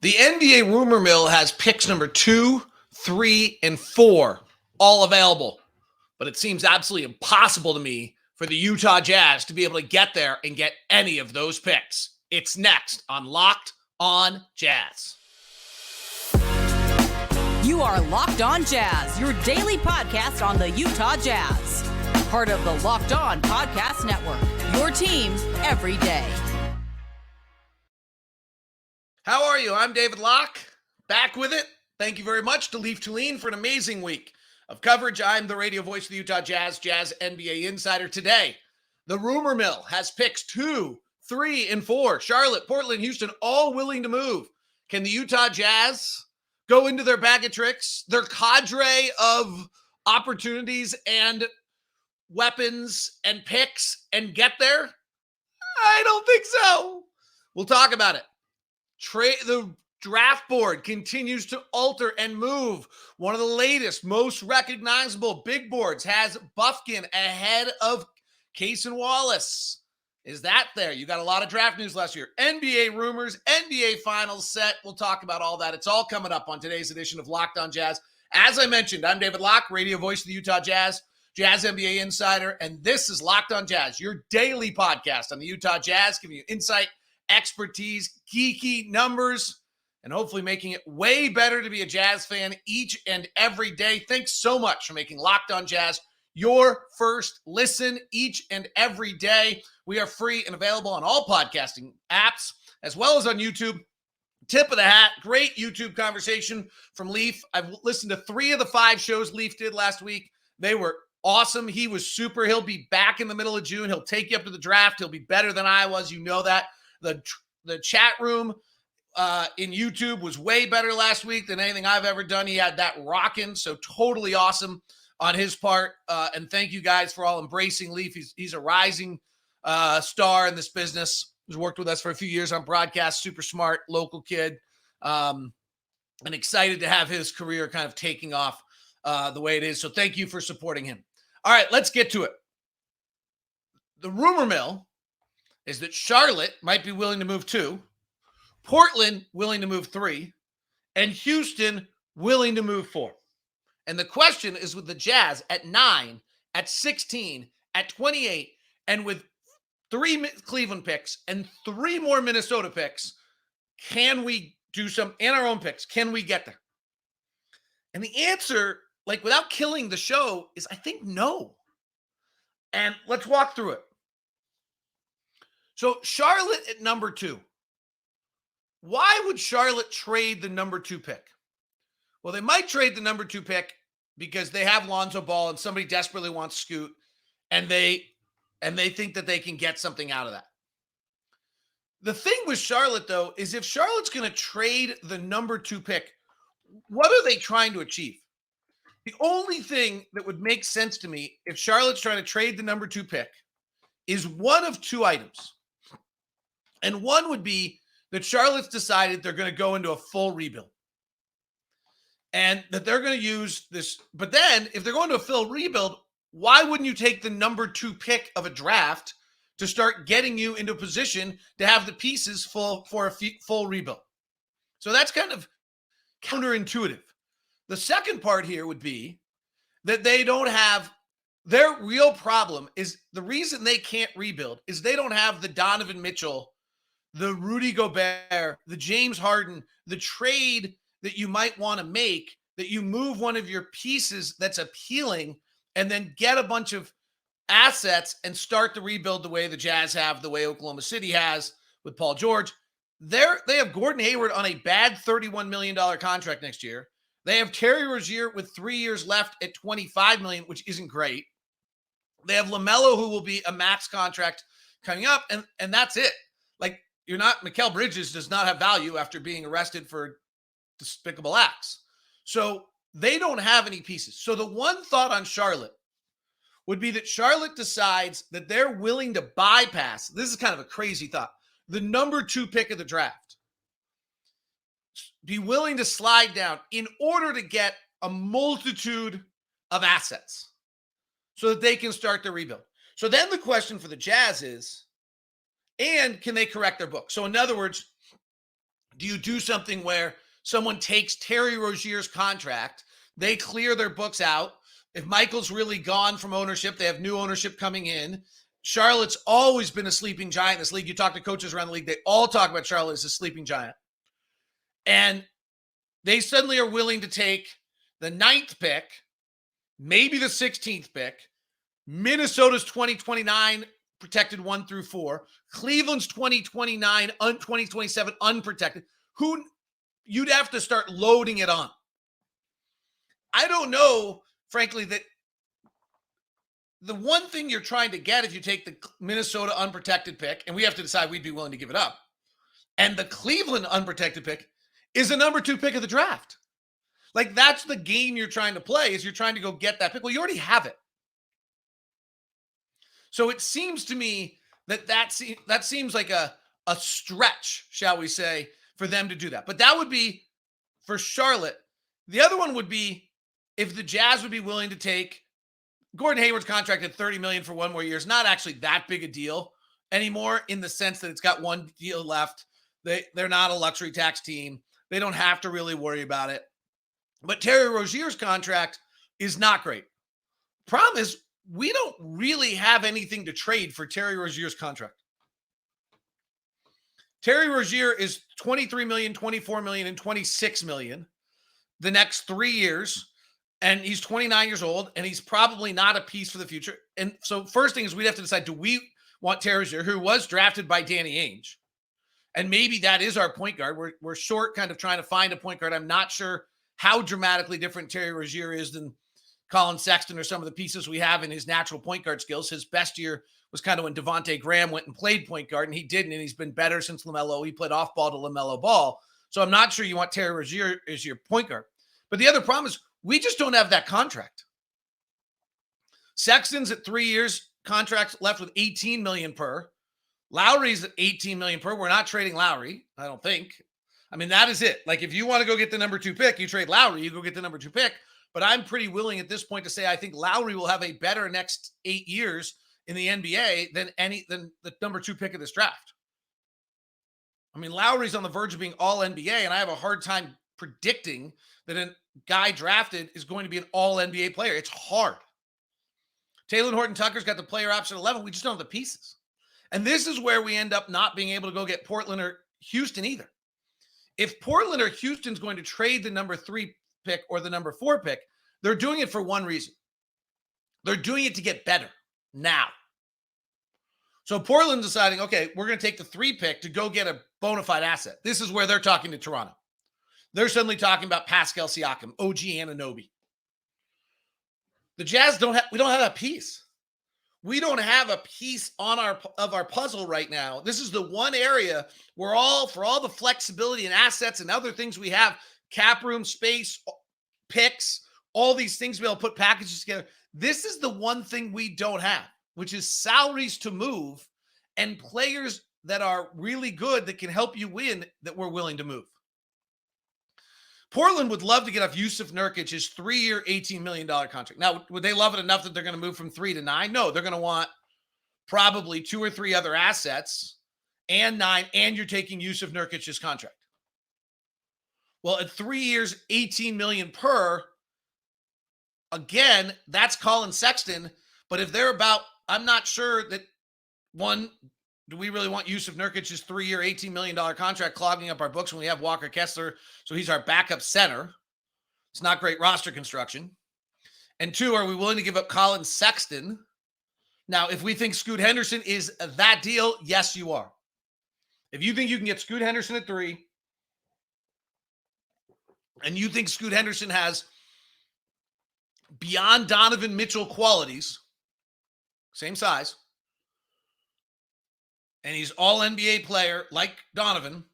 The NBA rumor mill has picks number 2, 3, and 4 all available, but it seems absolutely impossible to me for the Utah Jazz to be able to get there and get any of those picks. It's next on Locked On Jazz. You are Locked On Jazz, your daily podcast on the Utah Jazz. Part of the Locked On Podcast Network, your team every day. How are you? I'm David Locke, back with it. Thank you very much to Leaf Tulane for an amazing week of coverage. I'm the radio voice of the Utah Jazz, Jazz NBA insider. Today, the rumor mill has picks 2, 3, and 4. Charlotte, Portland, Houston, all willing to move. Can the Utah Jazz go into their bag of tricks, their cadre of opportunities and weapons and picks, and get there? I don't think so. We'll talk about it. The draft board continues to alter and move. One of the latest, most recognizable big boards has Bufkin ahead of Cason Wallace. Is that there? You got a lot of draft news last year. NBA rumors, NBA finals set. We'll talk about all that. It's all coming up on today's edition of Locked On Jazz. As I mentioned, I'm David Locke, radio voice of the Utah Jazz, Jazz NBA insider, and this is Locked On Jazz, your daily podcast on the Utah Jazz, giving you insight, expertise, geeky numbers, and hopefully making it way better to be a Jazz fan each and every day. Thanks so much for making Locked On Jazz your first listen each and every day. We are free and available on all podcasting apps, as well as on YouTube. Tip of the hat, great YouTube conversation from Leaf. I've listened to 3 of the 5 shows Leaf did last week. They were awesome. He was super. He'll be back in the middle of June. He'll take you up to the draft. He'll be better than I was. You know that. The chat room in YouTube was way better last week than anything I've ever done. He had that rocking, so totally awesome on his part. And thank you guys for all embracing Leaf. He's a rising star in this business. He's worked with us for a few years on broadcast, super smart, local kid, and excited to have his career kind of taking off the way it is. So thank you for supporting him. All right, let's get to it. The rumor mill is that Charlotte might be willing to move 2, Portland willing to move 3, and Houston willing to move 4. And the question is, with the Jazz at 9, at 16, at 28, and with 3 Cleveland picks and 3 more Minnesota picks, can we do some, and our own picks, can we get there? And the answer, like without killing the show, is I think no. And let's walk through it. So Charlotte at number 2. Why would Charlotte trade the number 2 pick? Well, they might trade the number 2 pick because they have Lonzo Ball and somebody desperately wants Scoot, and they think that they can get something out of that. The thing with Charlotte, though, is if Charlotte's going to trade the number 2 pick, what are they trying to achieve? The only thing that would make sense to me if Charlotte's trying to trade the number 2 pick is one of 2 items. And one would be that Charlotte's decided they're going to go into a full rebuild. And that they're going to use this. But then, if they're going to a full rebuild, why wouldn't you take the number 2 pick of a draft to start getting you into a position to have the pieces for a full rebuild? So that's kind of counterintuitive. The second part here would be that they don't have, their real problem is the reason they can't rebuild is they don't have the Donovan Mitchell, the Rudy Gobert, the James Harden, the trade that you might want to make, that you move one of your pieces that's appealing and then get a bunch of assets and start the rebuild the way the Jazz have, the way Oklahoma City has with Paul George. They have Gordon Hayward on a bad $31 million contract next year. They have Terry Rozier with 3 years left at $25 million, which isn't great. They have LaMelo, who will be a max contract coming up, and that's it. Like, you're not, Mikal Bridges does not have value after being arrested for despicable acts. So they don't have any pieces. So the one thought on Charlotte would be that Charlotte decides that they're willing to bypass, this is kind of a crazy thought, the number 2 pick of the draft. Be willing to slide down in order to get a multitude of assets so that they can start the rebuild. So then the question for the Jazz is, and can they correct their book? So in other words, do you do something where someone takes Terry Rozier's contract, they clear their books out? If Michael's really gone from ownership, they have new ownership coming in. Charlotte's always been a sleeping giant in this league. You talk to coaches around the league, they all talk about Charlotte as a sleeping giant. And they suddenly are willing to take the 9th pick, maybe the 16th pick, Minnesota's 2029 protected 1 through 4, Cleveland's 2029, 2027 unprotected. Who you'd have to start loading it on. I don't know, frankly, that the one thing you're trying to get if you take the Minnesota unprotected pick, and we have to decide we'd be willing to give it up, and the Cleveland unprotected pick is the number 2 pick of the draft. Like, that's the game you're trying to play, is you're trying to go get that pick. Well, you already have it. So it seems to me that seems like a stretch, shall we say, for them to do that. But that would be for Charlotte. The other one would be if the Jazz would be willing to take Gordon Hayward's contract at $30 million for 1 more year. Is not actually that big a deal anymore, in the sense that it's got 1 deal left. They're not a luxury tax team. They don't have to really worry about it. But Terry Rozier's contract is not great. Problem is, we don't really have anything to trade for Terry Rozier's contract. Terry Rozier is $23 million, $24 million, and $26 million the next 3 years. And he's 29 years old, and he's probably not a piece for the future. And so first thing is we'd have to decide, do we want Terry Rozier, who was drafted by Danny Ainge? And maybe that is our point guard. We're short kind of trying to find a point guard. I'm not sure how dramatically different Terry Rozier is than Colin Sexton or some of the pieces we have in his natural point guard skills. His best year was kind of when Devontae Graham went and played point guard, and he didn't, and he's been better since LaMelo. He played off ball to LaMelo ball. So I'm not sure you want Terry Rozier as your point guard. But the other problem is we just don't have that contract. Sexton's at 3 years, contracts left with $18 million per. Lowry's at $18 million per. We're not trading Lowry, I don't think. I mean, that is it. Like, if you want to go get the number 2 pick, you trade Lowry, you go get the number 2 pick. But I'm pretty willing at this point to say I think Lowry will have a better next 8 years in the NBA than the number 2 pick of this draft. I mean, Lowry's on the verge of being all NBA, and I have a hard time predicting that a guy drafted is going to be an all NBA player. It's hard. Taylor Horton-Tucker's got the player option 11. We just don't have the pieces. And this is where we end up not being able to go get Portland or Houston either. If Portland or Houston's going to trade the number 3 pick or the number 4 pick, they're doing it for one reason. They're doing it to get better now. So Portland's deciding, okay, we're going to take the 3 pick to go get a bona fide asset. This is where they're talking to Toronto. They're suddenly talking about Pascal Siakam, OG Anunoby. The Jazz we don't have that piece. We don't have a piece of our puzzle right now. This is the one area where for all the flexibility and assets and other things we have, cap room, space, picks, all these things to be able to put packages together. This is the one thing we don't have, which is salaries to move and players that are really good that can help you win that we're willing to move. Portland would love to get off Yusuf Nurkic's 3-year, $18 million contract. Now, would they love it enough that they're going to move from 3 to 9? No, they're going to want probably 2 or 3 other assets and 9, and you're taking Yusuf Nurkic's contract. Well, at 3 years, $18 million per, again, that's Colin Sexton. But if they're about, I'm not sure that, one, do we really want Yusuf Nurkic's 3-year, $18 million contract clogging up our books when we have Walker Kessler? So he's our backup center. It's not great roster construction. And 2, are we willing to give up Colin Sexton? Now, if we think Scoot Henderson is that deal, yes, you are. If you think you can get Scoot Henderson at 3, and you think Scoot Henderson has beyond Donovan Mitchell qualities, same size, and he's all NBA player like Donovan,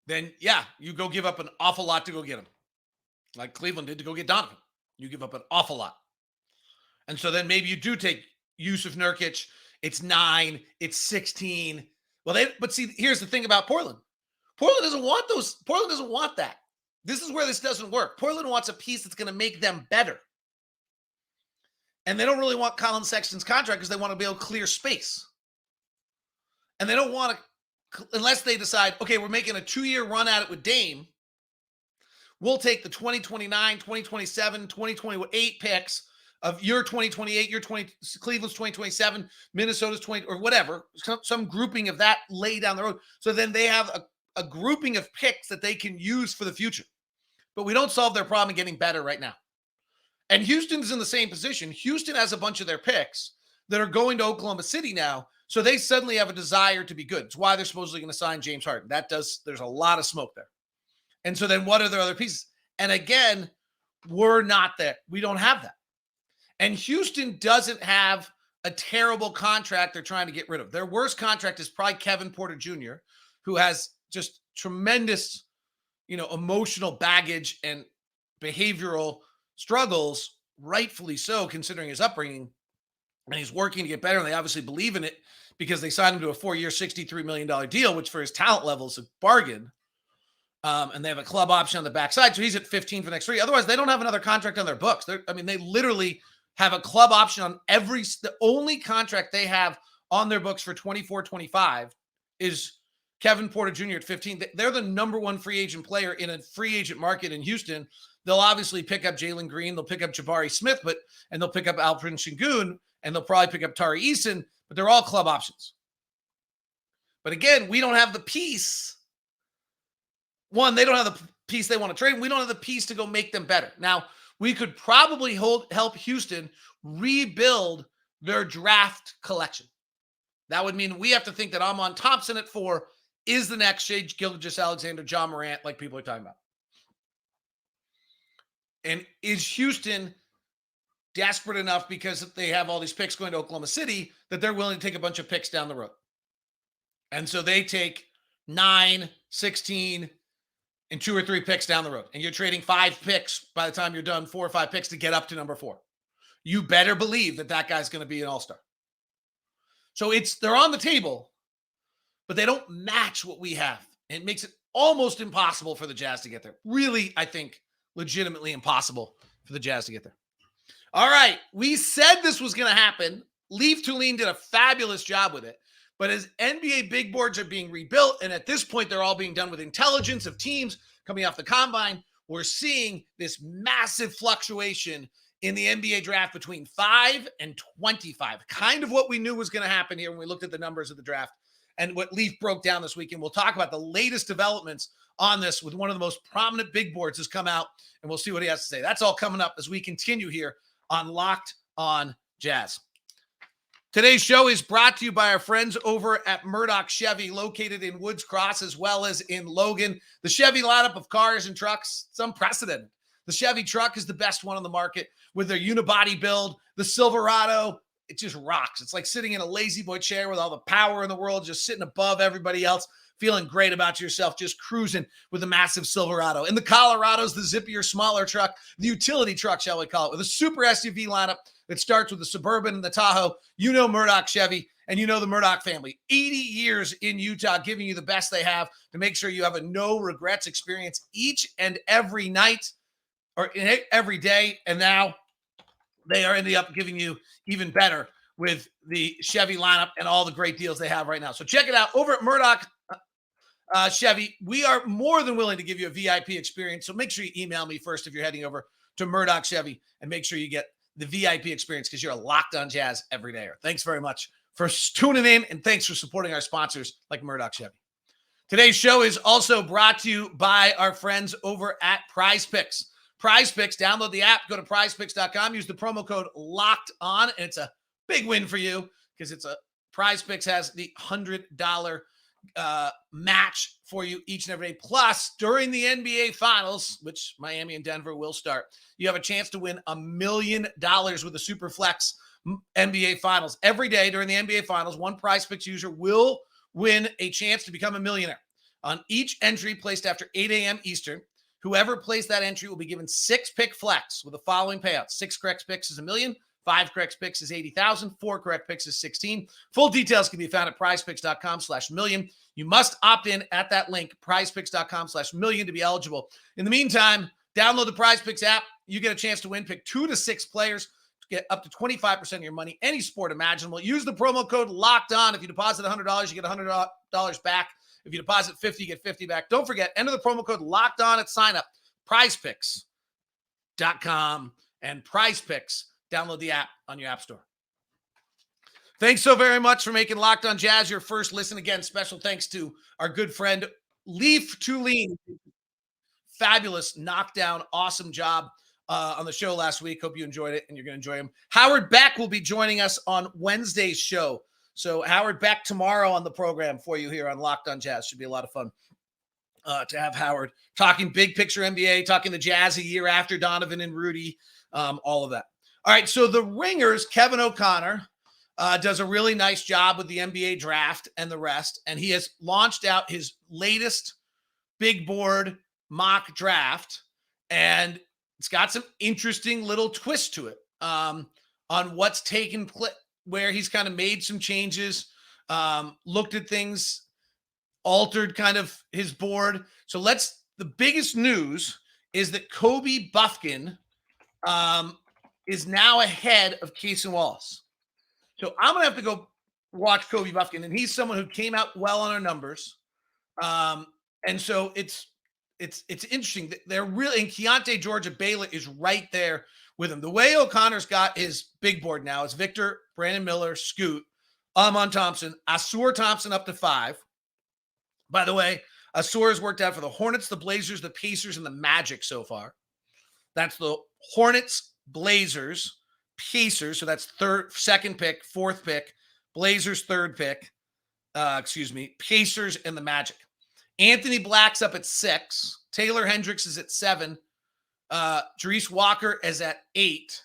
then yeah, you go give up an awful lot to go get him. Like Cleveland did to go get Donovan. You give up an awful lot. And so then maybe you do take Yusuf Nurkic. It's 9, it's 16. But see, here's the thing about Portland. Portland doesn't want those. Portland doesn't want that. This is where this doesn't work. Portland wants a piece that's going to make them better. And they don't really want Colin Sexton's contract because they want to be able to clear space. And they don't want to unless they decide, okay, we're making a 2-year run at it with Dame, we'll take the 2029, 2027, 2028 picks of your 2028, your Cleveland's 2027, Minnesota's 20, or whatever, some grouping of that lay down the road. So then they have a grouping of picks that they can use for the future. But we don't solve their problem getting better right now. And Houston's in the same position. Houston has a bunch of their picks that are going to Oklahoma City now. So they suddenly have a desire to be good. It's why they're supposedly going to sign James Harden. There's a lot of smoke there. And so then what are their other pieces? And again, we're not there. We don't have that. And Houston doesn't have a terrible contract they're trying to get rid of. Their worst contract is probably Kevin Porter Jr., who has just tremendous, emotional baggage and behavioral struggles, rightfully so, considering his upbringing. And he's working to get better. And they obviously believe in it because they signed him to a 4-year, $63 million deal, which for his talent level is a bargain. And they have a club option on the backside. So he's at 15 for the next 3. Otherwise, they don't have another contract on their books. They literally have a club option on the only contract they have on their books for 24-25 is Kevin Porter Jr. at 15. They're the number one free agent player in a free agent market in Houston. They'll obviously pick up Jalen Green. They'll pick up Jabari Smith, and they'll pick up Alperen Sengun, and they'll probably pick up Tari Eason, but they're all club options. But again, we don't have the piece. One, they don't have the piece they want to trade. We don't have the piece to go make them better. Now, we could probably help Houston rebuild their draft collection. That would mean we have to think that Amon Thompson at 4 is the next Shai Gilgeous-Alexander, John Morant, like people are talking about. And is Houston desperate enough because they have all these picks going to Oklahoma City that they're willing to take a bunch of picks down the road? And so they take 9, 16, and 2 or 3 picks down the road. And you're trading 5 picks by the time you're done, 4 or 5 picks to get up to number 4. You better believe that guy's going to be an all-star. So they're on the table, but they don't match what we have. It makes it almost impossible for the Jazz to get there. Really, I think, legitimately impossible for the Jazz to get there. All right. We said this was going to happen. Leaf Tulane did a fabulous job with it. But as NBA big boards are being rebuilt, and at this point, they're all being done with intelligence of teams coming off the combine, we're seeing this massive fluctuation in the NBA draft between 5 and 25. Kind of what we knew was going to happen here when we looked at the numbers of the draft and what Leaf broke down this weekend. We'll talk about the latest developments on this with one of the most prominent big boards has come out, and we'll see what he has to say. That's all coming up as we continue here on Locked On Jazz. Today's show is brought to you by our friends over at Murdoch Chevy, located in Woods Cross as well as in Logan. The Chevy lineup of cars and trucks, it's unprecedented. The Chevy truck is the best one on the market with their unibody build. The Silverado, it just rocks. It's like sitting in a lazy boy chair with all the power in the world, just sitting above everybody else, feeling great about yourself, just cruising with a massive Silverado. And the Colorado's the zippier, smaller truck, the utility truck, shall we call it, with a super SUV lineup that starts with the Suburban and the Tahoe. You know Murdoch Chevy, and you know the Murdoch family. 80 years in Utah, giving you the best they have to make sure you have a no-regrets experience each and every night or every day. And now they are ending up giving you even better with the Chevy lineup and all the great deals they have right now. So check it out over at Murdoch Chevy. We are more than willing to give you a VIP experience. So make sure you email me first if you're heading over to Murdoch Chevy and make sure you get the VIP experience because you're Locked On Jazz every day. Thanks very much for tuning in, and thanks for supporting our sponsors like Murdoch Chevy. Today's show is also brought to you by our friends over at Prize Picks. Prize Picks, download the app, go to prizepicks.com, use the promo code Locked On, and it's a big win for you because Prize Picks has the $100 match for you each and every day. Plus, during the NBA Finals, which Miami and Denver will start, you have a chance to win $1 million with the Super Flex NBA Finals. Every day during the NBA Finals, one Prize Picks user will win a chance to become a millionaire. On each entry placed after 8 a.m. Eastern, whoever placed that entry will be given 6 pick flex with the following payouts. 6 correct picks is $1 million. 5 correct picks is $80,000. 4 correct picks is $16,000. Full details can be found at prizepicks.com/million. You must opt in at that link, prizepicks.com/million, to be eligible. In the meantime, download the Prize Picks app. You get a chance to win. Pick 2 to 6 players. get up to 25% of your money, any sport imaginable. Use the promo code Locked On. If you deposit $100, you get $100 back. If you deposit $50, you get $50 back. Don't forget, enter the promo code Locked On at sign up. PrizePicks.com and PrizePicks. Download the app on your app store. Thanks so very much for making Locked On Jazz your first listen. Again, special thanks to our good friend Leaf Tulane. Fabulous knockdown, awesome job on the show last week. Hope you enjoyed it and you're going to enjoy him. Howard Beck will be joining us on Wednesday's show. So Howard Beck tomorrow on the program for you here on Locked On Jazz. Should be a lot of fun to have Howard talking big picture NBA, talking the Jazz a year after Donovan and Rudy, all of that. All right, so the Ringers, Kevin O'Connor, does a really nice job with the NBA draft and the rest, and he has launched out his latest big board mock draft, and it's got some interesting little twists to it on what's taken place, where he's kind of made some changes, looked at things, altered kind of his board. So the biggest news is that Kobe Bufkin is now ahead of Cason Wallace. So I'm going to have to go watch Kobe Bufkin, and he's someone who came out well on our numbers. And so it's interesting that they're really, and Keyonte Georgia Baylor is right there with him. The way O'Connor's got his big board now is Victor, Brandon Miller, Scoot, Amon Thompson, Asur Thompson up to 5. By the way, Asur has worked out for the Hornets, the Blazers, the Pacers, and the Magic so far. That's the Hornets, Blazers, Pacers. So that's second pick, fourth pick, Blazers, third pick, Pacers, and the Magic. Anthony Black's up at 6. Taylor Hendricks is at 7. Jerice Walker is at 8.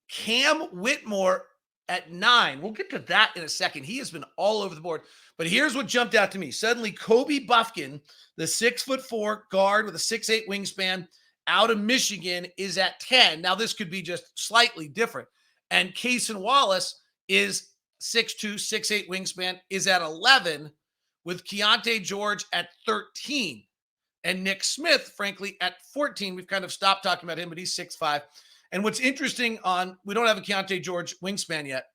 Cam Whitmore at 9. We'll get to that in a second. He has been all over the board. But here's what jumped out to me. Suddenly, Kobe Bufkin, the 6'4" guard with a 6'8" wingspan out of Michigan, is at 10. Now, this could be just slightly different. And Cason Wallace is 6'2", 6'8" wingspan, is at 11, with Keyonte George at 13. And Nick Smith, frankly, at 14. We've kind of stopped talking about him, but he's 6'5". And what's interesting we don't have a Keyonte George wingspan yet.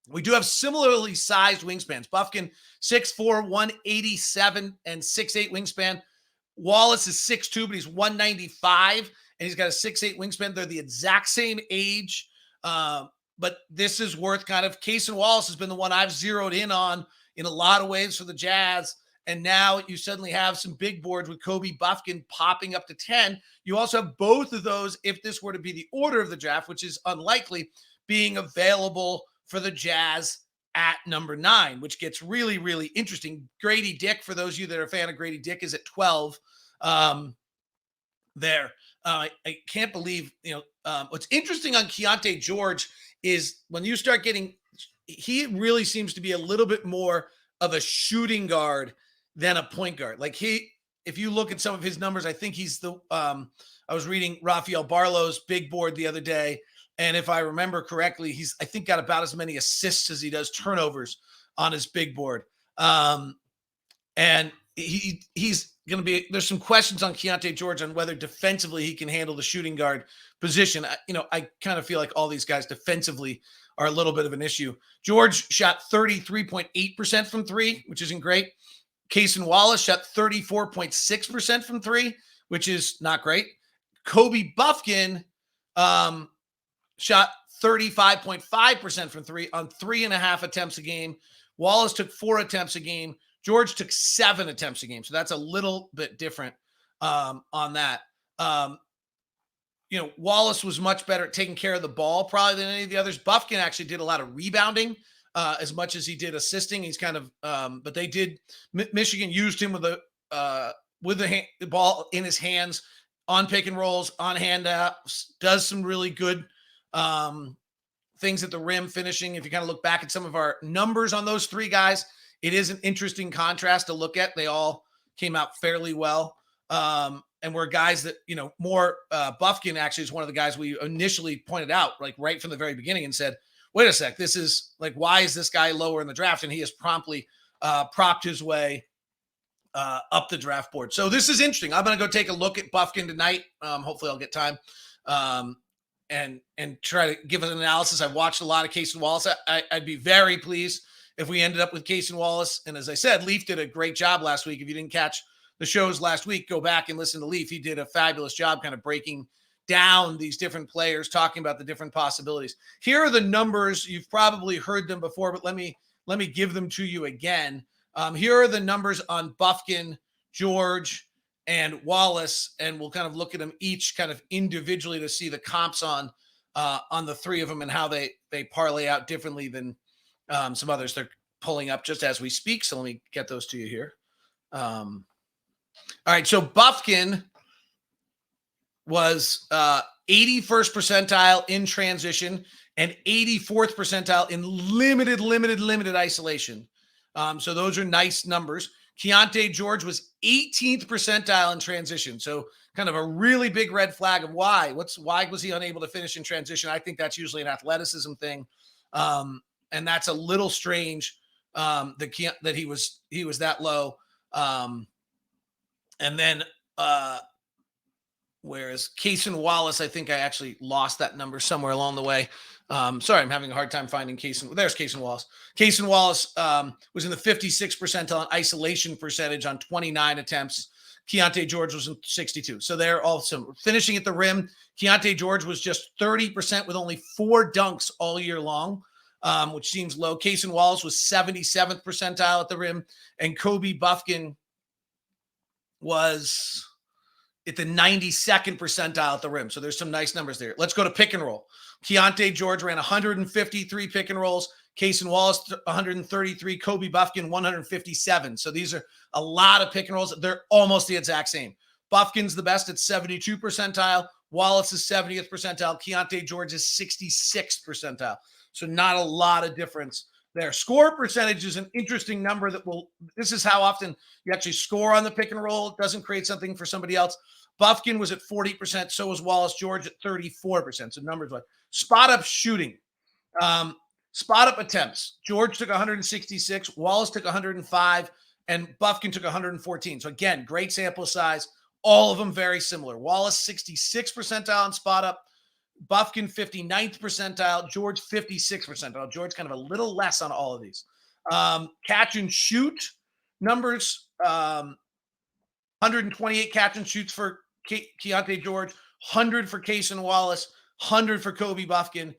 We do have similarly sized wingspans. Bufkin, 6'4", 187, and 6'8" wingspan. Wallace is 6'2", but he's 195, and he's got a 6'8" wingspan. They're the exact same age. But this is worth kind of, Cason Wallace has been the one I've zeroed in on in a lot of ways for the Jazz. And now you suddenly have some big boards with Kobe Bufkin popping up to 10. You also have both of those, if this were to be the order of the draft, which is unlikely, being available for the Jazz at number 9, which gets really, really interesting. Grady Dick, for those of you that are a fan of Grady Dick, is at 12 there. I can't believe, what's interesting on Keyonte George is when you start getting, he really seems to be a little bit more of a shooting guard than a point guard. Like if you look at some of his numbers, I think he's I was reading Rafael Barlow's big board the other day, and if I remember correctly, he's, I think, got about as many assists as he does turnovers on his big board. And he's going to be, there's some questions on Keyonte George on whether defensively he can handle the shooting guard position. I kind of feel like all these guys defensively are a little bit of an issue. George shot 33.8% from 3, which isn't great. Cason Wallace shot 34.6% from 3, which is not great. Kobe Bufkin shot 35.5% from 3 on 3.5 attempts a game. Wallace took 4 attempts a game. George took 7 attempts a game. So that's a little bit different on that. Wallace was much better at taking care of the ball probably than any of the others. Bufkin actually did a lot of rebounding as much as he did assisting. He's kind of, but they did, Michigan used him with the ball in his hands on pick and rolls, on handoffs, does some really good things at the rim finishing. If you kind of look back at some of our numbers on those 3 guys, it is an interesting contrast to look at. They all came out fairly well. And we're guys that, more Bufkin actually is one of the guys we initially pointed out, like right from the very beginning, and said, wait a sec, this is like, why is this guy lower in the draft? And he has promptly propped his way up the draft board. So this is interesting. I'm going to go take a look at Bufkin tonight. Hopefully I'll get time. try to give an analysis. I've watched a lot of Cason Wallace. I'd be very pleased if we ended up with Cason Wallace. And as I said, Leaf did a great job last week. If you didn't catch the shows last week, go back and listen to Leaf. He did a fabulous job kind of breaking down these different players, talking about the different possibilities. Here are the numbers. You've probably heard them before, but let me give them to you again. Here are the numbers on Bufkin, George, and Wallace, and we'll kind of look at them each kind of individually to see the comps on the three of them and how they parlay out differently than some others. They're pulling up just as we speak, so let me get those to you here. All right, so Bufkin was 81st percentile in transition and 84th percentile in limited isolation. So those are nice numbers. Keyonte George was 18th percentile in transition. So kind of a really big red flag of why. Why was he unable to finish in transition? I think that's usually an athleticism thing. And that's a little strange that he was that low. And then whereas Cason Wallace, I think I actually lost that number somewhere along the way. Sorry, I'm having a hard time finding Cason. There's Cason Wallace. Cason Wallace was in the 56th percentile in isolation percentage on 29 attempts. Keyonte George was in 62. So they're also finishing at the rim. Keyonte George was just 30% with only 4 dunks all year long, which seems low. Cason Wallace was 77th percentile at the rim, and Kobe Bufkin was at the 92nd percentile at the rim. So there's some nice numbers there. Let's go to pick and roll. Keyonte George ran 153 pick and rolls. Cason Wallace, 133. Kobe Bufkin, 157. So these are a lot of pick and rolls. They're almost the exact same. Bufkin's the best at 72 percentile. Wallace is 70th percentile. Keyonte George is 66th percentile. So not a lot of difference there. Score percentage is an interesting number this is how often you actually score on the pick and roll. It doesn't create something for somebody else. Bufkin was at 40%. So was Wallace. George at 34%. So numbers like spot up shooting. Spot up attempts. George took 166. Wallace took 105. And Bufkin took 114. So again, great sample size. All of them very similar. Wallace, 66th percentile in spot up. Bufkin, 59th percentile. George, 56th percentile. George kind of a little less on all of these. Catch and shoot numbers. 128 catch and shoots for Keyonte George. 100 for Cason Wallace. 100 for Kobe Bufkin.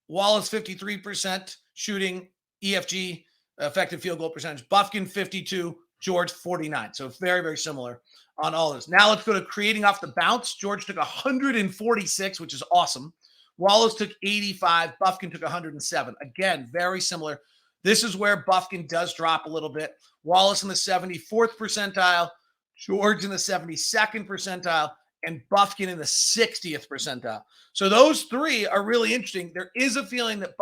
Wallace, 53% shooting. EFG, effective field goal percentage. Bufkin, 52. George, 49. So very, very similar on all this. Now let's go to creating off the bounce. George took 146, which is awesome. Wallace took 85. Bufkin took 107. Again, very similar. This is where Bufkin does drop a little bit. Wallace in the 74th percentile. George in the 72nd percentile. And Bufkin in the 60th percentile. So those three are really interesting. There is a feeling that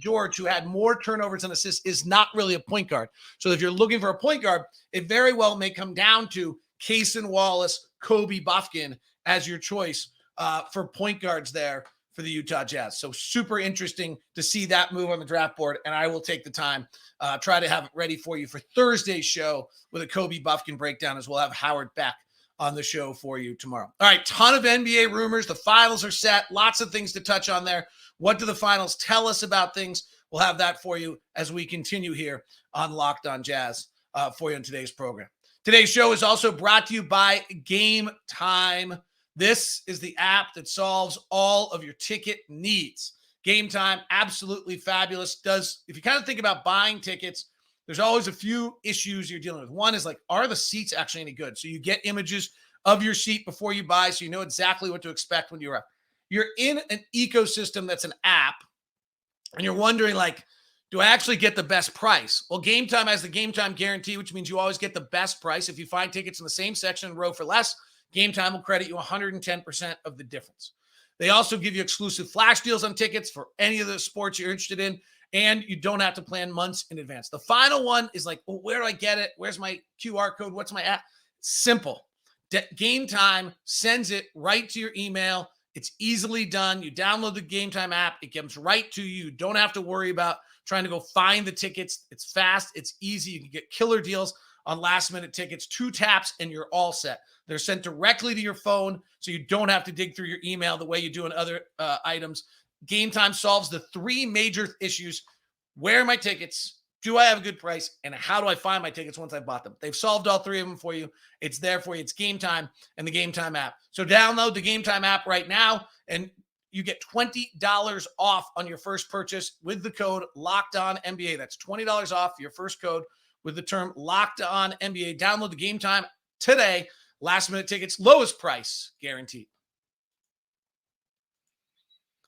George, who had more turnovers and assists, is not really a point guard. So if you're looking for a point guard, it very well may come down to Cason Wallace, Kobe Bufkin as your choice for point guards there for the Utah Jazz. So super interesting to see that move on the draft board. And I will take the time, try to have it ready for you for Thursday's show with a Kobe Bufkin breakdown, as we'll have Howard back on the show for you tomorrow. All right, ton of NBA rumors. The finals are set. Lots of things to touch on there. What do the finals tell us about things? We'll have that for you as we continue here on Locked On Jazz for you in today's program. Today's show is also brought to you by Game Time. This is the app that solves all of your ticket needs. Game Time, absolutely fabulous. If you kind of think about buying tickets, there's always a few issues you're dealing with. One is like, are the seats actually any good? So you get images of your seat before you buy, so you know exactly what to expect when you're in an ecosystem that's an app, and you're wondering, like, do I actually get the best price? Well, Game Time has the Game Time guarantee, which means you always get the best price. If you find tickets in the same section and row for less, Game Time will credit you 110% of the difference. They also give you exclusive flash deals on tickets for any of the sports you're interested in, and you don't have to plan months in advance. The final one is like, well, where do I get it? Where's my QR code? What's my app? Simple. Game Time sends it right to your email. It's easily done. You download the Game Time app. It comes right to you. You don't have to worry about trying to go find the tickets. It's fast. It's easy. You can get killer deals on last-minute tickets. 2 taps, and you're all set. They're sent directly to your phone, so you don't have to dig through your email the way you do in other items. Game Time solves the 3 major issues. Where are my tickets? Do I have a good price? And how do I find my tickets once I bought them? They've solved all 3 of them for you. It's there for you. It's Game Time and the Game Time app. So download the Game Time app right now, and you get $20 off on your first purchase with the code LOCKEDONNBA. That's $20 off your first code with the term LOCKEDONNBA. Download the Game Time today. Last-minute tickets, lowest price guaranteed.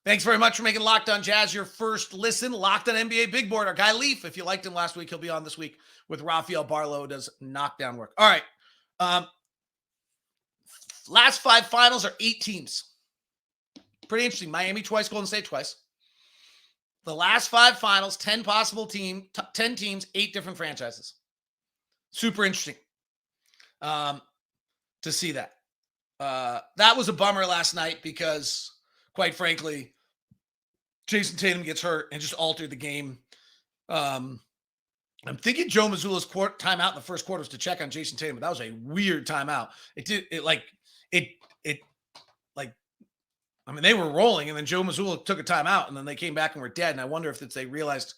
Thanks very much for making Locked On Jazz your first listen. Locked On NBA Big Board. Our guy Leaf, if you liked him last week, he'll be on this week with Rafael Barlow, who does knockdown work. All right. Last 5 finals are 8 teams. Pretty interesting. Miami twice, Golden State twice. The last 5 finals, 10 possible 10 teams, 8 different franchises. Super interesting to see that. That was a bummer last night because, quite frankly, Jason Tatum gets hurt and just altered the game. I'm thinking Joe Mazzulla's timeout in the first quarter was to check on Jason Tatum, but that was a weird timeout. They were rolling, and then Joe Mazzulla took a timeout, and then they came back and were dead. And I wonder if they realized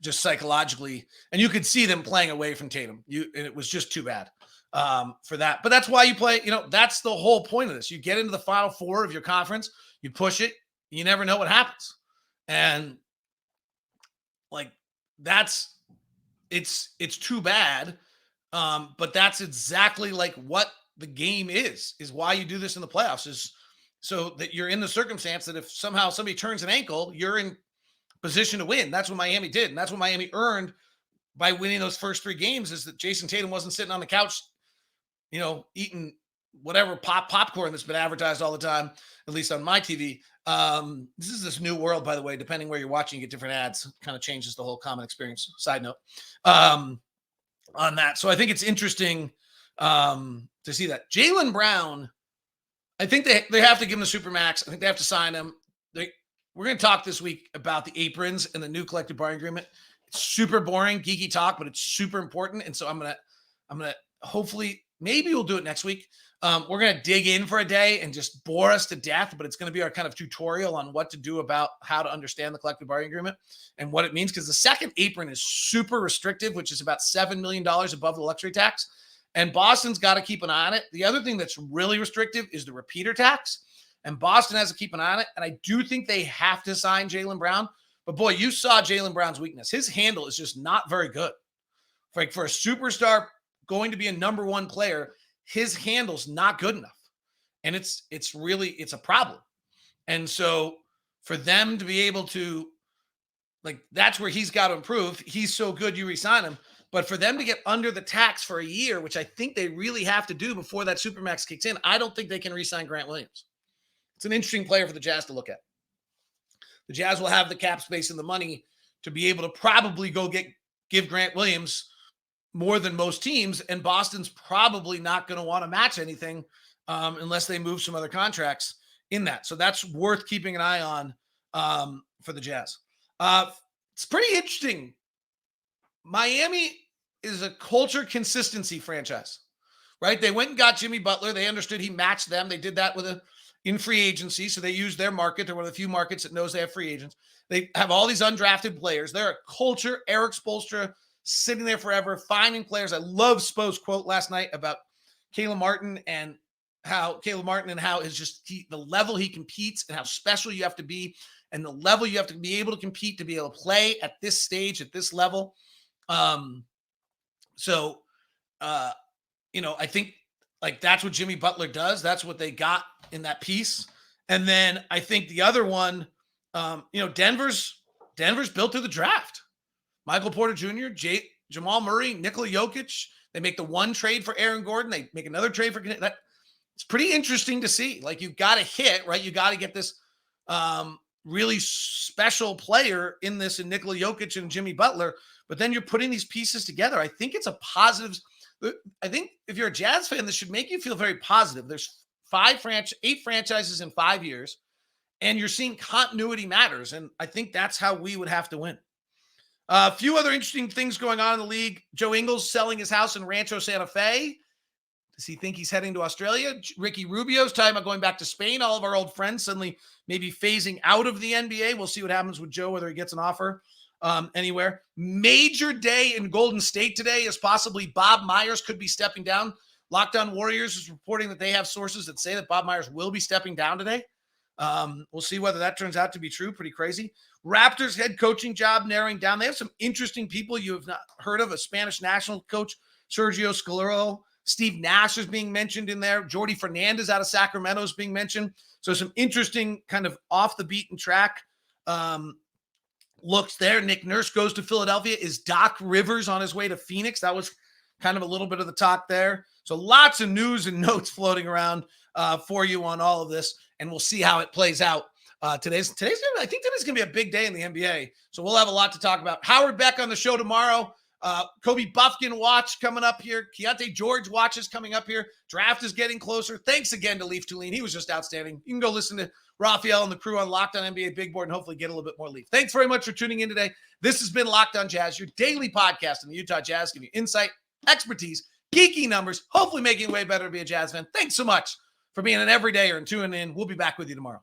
just psychologically, and you could see them playing away from Tatum. And it was just too bad for that. But that's why you play. That's the whole point of this. You get into the Final Four of your conference, you push it, you never know what happens, and it's too bad. But that's exactly what the game is why you do this in the playoffs, is so that you're in the circumstance that if somehow somebody turns an ankle, you're in position to win. That's what Miami did. And that's what Miami earned by winning those first 3 games, is that Jason Tatum wasn't sitting on the couch, eating whatever popcorn that's been advertised all the time, at least on my TV. This is this new world, by the way. Depending where you're watching, you get different ads. Kind of changes the whole common experience. Side note on that. So I think it's interesting to see that. Jaylen Brown, I think they have to give him the Supermax. I think they have to sign him. We're going to talk this week about the aprons and the new collective bargaining agreement. It's super boring, geeky talk, but it's super important. And so I'm gonna hopefully, maybe we'll do it next week. We're going to dig in for a day and just bore us to death, but it's going to be our kind of tutorial on what to do about how to understand the collective bargaining agreement and what it means. Because the second apron is super restrictive, which is about $7 million above the luxury tax. And Boston's got to keep an eye on it. The other thing that's really restrictive is the repeater tax. And Boston has to keep an eye on it. And I do think they have to sign Jaylen Brown. But boy, you saw Jaylen Brown's weakness. His handle is just not very good. For a superstar going to be a number 1 player, his handle's not good enough. And it's a problem. And so for them to be able to, that's where he's got to improve. He's so good, you re-sign him. But for them to get under the tax for a year, which I think they really have to do before that Supermax kicks in, I don't think they can re-sign Grant Williams. It's an interesting player for the Jazz to look at. The Jazz will have the cap space and the money to be able to probably go give Grant Williams more than most teams, and Boston's probably not going to want to match anything unless they move some other contracts in that. So that's worth keeping an eye on for the Jazz. It's pretty interesting. Miami is a culture consistency franchise, right? They went and got Jimmy Butler. They understood he matched them. They did that in free agency, so they use their market. They're one of the few markets that knows they have free agents. They have all these undrafted players. They're a culture. Eric Spoelstra sitting there forever, finding players. I love Spo's quote last night about Caleb Martin and how is just the level he competes and how special you have to be and the level you have to be able to compete to be able to play at this stage, at this level. I think that's what Jimmy Butler does. That's what they got in that piece. And then I think the other one, Denver's built through the draft. Michael Porter Jr., Jamal Murray, Nikola Jokic. They make the one trade for Aaron Gordon. They make another trade for that. It's pretty interesting to see. You've got to hit, right? You got to get this really special player in this in Nikola Jokic and Jimmy Butler. But then you're putting these pieces together. I think it's a positive. I think if you're a Jazz fan, this should make you feel very positive. There's 8 franchises in 5 years, and you're seeing continuity matters. And I think that's how we would have to win. A few other interesting things going on in the league. Joe Ingles selling his house in Rancho Santa Fe. Does he think he's heading to Australia? Ricky Rubio's talking about going back to Spain. All of our old friends suddenly maybe phasing out of the NBA. We'll see what happens with Joe, whether he gets an offer anywhere. Major day in Golden State today is possibly Bob Myers could be stepping down. Locked On Warriors is reporting that they have sources that say that Bob Myers will be stepping down today. We'll see whether that turns out to be true. Pretty crazy. Raptors head coaching job narrowing down. They have some interesting people you have not heard of. A Spanish national coach, Sergio Scalero. Steve Nash is being mentioned in there. Jordi Fernandez out of Sacramento is being mentioned. So some interesting kind of off the beaten track looks there. Nick Nurse goes to Philadelphia. Is Doc Rivers on his way to Phoenix? That was kind of a little bit of the talk there. So lots of news and notes floating around for you on all of this, and we'll see how it plays out. I think today's gonna be a big day in the NBA. So we'll have a lot to talk about. Howard Beck on the show tomorrow. Kobe Bufkin watch coming up here. Keyonte George watches coming up here. Draft is getting closer. Thanks again to Leaf Tulane. He was just outstanding. You can go listen to Raphael and the crew on Locked On NBA Big Board and hopefully get a little bit more Leaf. Thanks very much for tuning in today. This has been Locked On Jazz, your daily podcast on the Utah Jazz, giving you insight, expertise, geeky numbers, hopefully making it way better to be a Jazz fan. Thanks so much for being an everydayer and tuning in. We'll be back with you tomorrow.